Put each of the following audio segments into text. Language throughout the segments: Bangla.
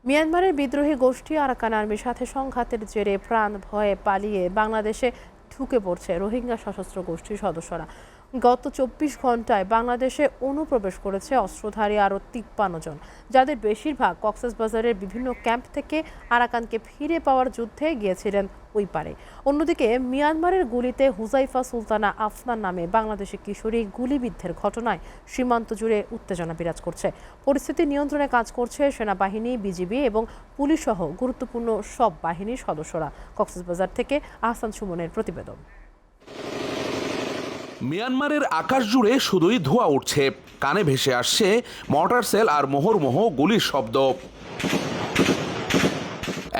মিয়ানমারের বিদ্রোহী গোষ্ঠী আরাকান আর্মির সাথে সংঘাতের জেরে প্রাণ ভয়ে পালিয়ে বাংলাদেশে ঢুকে পড়ছে রোহিঙ্গা সশস্ত্র গোষ্ঠীর সদস্যরা। গত ২৪ ঘন্টায় বাংলাদেশে অনুপ্রবেশ করেছে অস্ত্রধারী আরও ৫৩ জন, যাদের বেশিরভাগ কক্সবাজারের বিভিন্ন ক্যাম্প থেকে আরাকানকে ফিরে পাওয়ার যুদ্ধে গিয়েছিলেন ওই পারে। অন্যদিকে মিয়ানমারের গুলিতে হুজাইফা সুলতানা আফনান নামে বাংলাদেশি কিশোরী গুলিবিদ্ধের ঘটনায় সীমান্ত জুড়ে উত্তেজনা বিরাজ করছে। পরিস্থিতি নিয়ন্ত্রণে কাজ করছে সেনাবাহিনী, বিজিবি এবং পুলিশ সহ গুরুত্বপূর্ণ সব বাহিনীর সদস্যরা। কক্সবাজার থেকে আহসান সুমনের প্রতিবেদন। মিয়ানমারের আকাশ জুড়ে শুধুই ধোঁয়া উঠছে, কানে ভেসে আসছে মর্টার সেল আর মোহরমোহ গুলির শব্দ।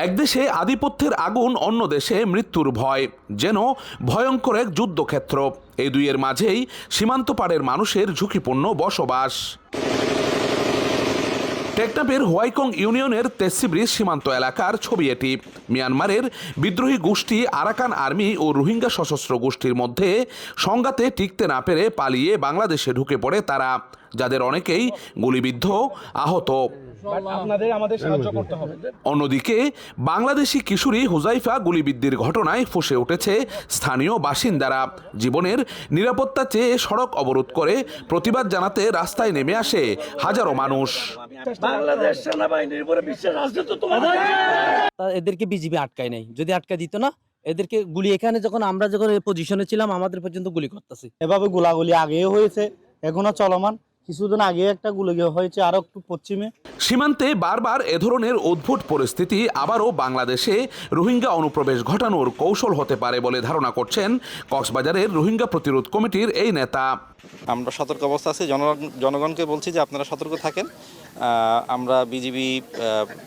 এক দেশে আধিপত্যের আগুন, অন্য দেশে মৃত্যুর ভয়, যেন ভয়ঙ্কর এক যুদ্ধক্ষেত্র। এই দুইয়ের মাঝেই সীমান্ত পাড়ের মানুষের ঝুঁকিপূর্ণ বসবাস। টেকনাফের হোয়াইকং ইউনিয়নের তেসিব্রিজ সীমান্ত এলাকার ছবি এটি। মিয়ানমারের বিদ্রোহী গোষ্ঠী আরাকান আর্মি ও রোহিঙ্গা সশস্ত্র গোষ্ঠীর মধ্যে সংঘাতে টিকতে না পেরে পালিয়ে বাংলাদেশে ঢুকে পড়ে তারা, যাদের অনেকেই গুলিবিদ্ধ, আহত। অন্যদিকে বাংলাদেশি কিশোরী হুজাইফা গুলিবিদ্ধির ঘটনায় ফুঁসে উঠেছে স্থানীয় বাসিন্দারা। জীবনের নিরাপত্তা চেয়ে সড়ক অবরোধ করে প্রতিবাদ জানাতে রাস্তায় নেমে আসে হাজারো মানুষ। বাংলাদেশ সেনাবাহিনীর উপরে বিশ্বাস আছে তো তোমার? এদেরকে বিজিবি আটকায় নাই, যদি আটকায় দিত না এদেরকে গুলি, এখানে আমরা যখন এই পজিশনে ছিলাম আমাদের পর্যন্ত গুলি করতেছে। এভাবে গোলাগুলি আগেও হয়েছে, এখনো চলমান। কিছুদিন আগে একটা গুলি হয়েছে আরো একটু পশ্চিমে। সীমান্তে বারবার এ ধরনের অদ্ভুত পরিস্থিতি আবারও বাংলাদেশে রোহিঙ্গা অনুপ্রবেশ ঘটানোর কৌশল হতে পারে বলে ধারণা করছেন কক্সবাজারের রোহিঙ্গা প্রতিরোধ কমিটির এই নেতা। আমরা সতর্ক অবস্থা আছি, জনগণকে বলছি যে আপনারা সতর্ক থাকেন। আমরা বিজিবি,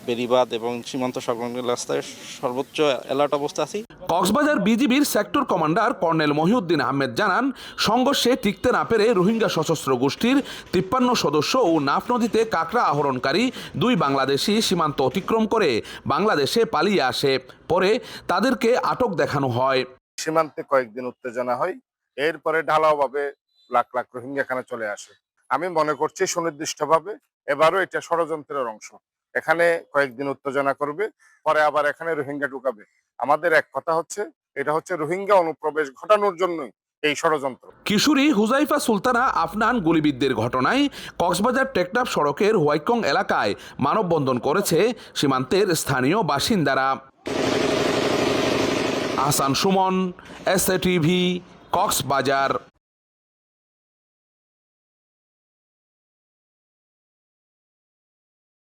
বেড়িবাঁধ এবং সীমান্ত সংলগ্ন রাস্তায় সর্বোচ্চ অ্যালার্ট অবস্থা আছি। কক্সবাজার বিজিবির sector commander colonel Mohiuddin Ahmed জানান, সংঘর্ষে টিকতে না পেরে রোহিঙ্গা সশস্ত্র গোষ্ঠীর ৫৩ সদস্য ও নাফ নদীতে কাঁকড়া আহরণকারী ২ বাংলাদেশি সীমান্ত অতিক্রম করে বাংলাদেশে পালিয়ে আসে। পরে তাদেরকে আটক দেখানো হয়। সীমান্তে কয়েকদিন উত্তেজনা হয়, এরপরে ঢালাওভাবে লাখ লাখ রোহিঙ্গা এখানে চলে আসে। আমি মনে করছি সুনির্দিষ্টভাবে এবারও এটা ষড়যন্ত্রের অংশ। এখানে কয়েকদিন উত্তেজনা করবে, পরে আবার এখানে রোহিঙ্গা ঢুকাবে। আমাদের এক কথা হচ্ছে, এটা হচ্ছে রোহিঙ্গা অনুপ্রবেশ ঘটানোর জন্যই এই ষড়যন্ত্র। কিশোরী হুজাইফা সুলতানা আফনান গুলিবিদ্ধের ঘটনায় কক্সবাজার টেকনাফ সড়কের হোয়াইকং এলাকায় মানববন্ধন করেছে সীমান্তের স্থানীয় বাসিন্দারা। Ahsan Suman, SA TV, Cox's Bazar.